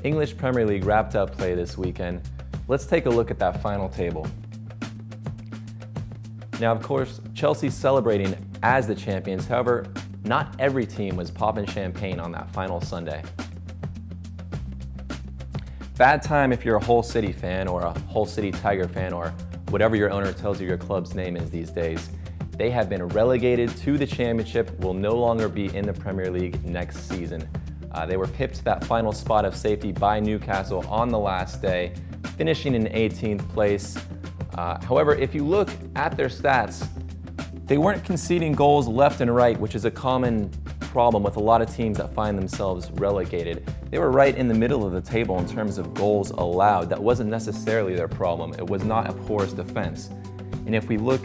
English Premier League wrapped up play this weekend. Let's take a look at that final table. Now, of course, Chelsea's celebrating as the champions. However, not every team was popping champagne on that final Sunday. Bad time if you're a Hull City fan or a Hull City Tiger fan or whatever your owner tells you your club's name is these days. They have been relegated to the championship, will no longer be in the Premier League next season. They were pipped to that final spot of safety by Newcastle on the last day, finishing in 18th place. However, if you look at their stats, they weren't conceding goals left and right, which is a common problem with a lot of teams that find themselves relegated. They were right in the middle of the table in terms of goals allowed. That wasn't necessarily their problem. It was not a porous defense. And if we look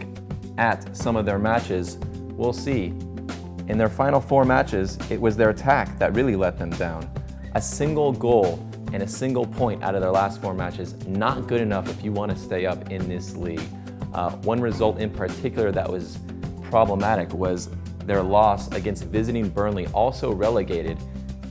at some of their matches, we'll see in their final 4 matches, it was their attack that really let them down. A single goal and a single point out of their last 4 matches, not good enough if you want to stay up in this league. One result in particular that was problematic was their loss against visiting Burnley, also relegated.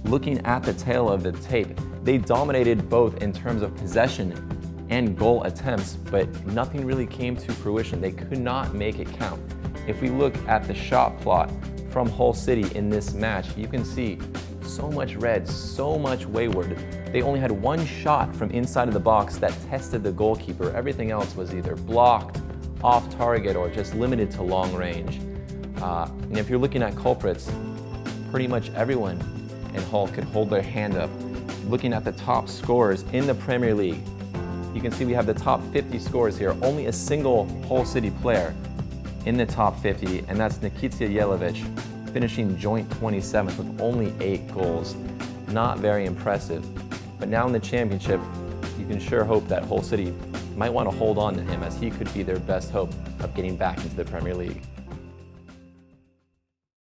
Looking at the tail of the tape, they dominated both in terms of possession and goal attempts, but nothing really came to fruition. They could not make it count. If we look at the shot plot from Hull City in this match, you can see so much red, so much wayward. They only had 1 shot from inside of the box that tested the goalkeeper. Everything else was either blocked, off target, or just limited to long range. And if you're looking at culprits, pretty much everyone in Hull could hold their hand up. Looking at the top scorers in the Premier League, you can see we have the top 50 scorers here. Only a single Hull City player in the top 50, and that's Nikita Jelavic, finishing joint 27th with only 8 goals. Not very impressive. But now in the championship, you can sure hope that Hull City might want to hold on to him, as he could be their best hope of getting back into the Premier League.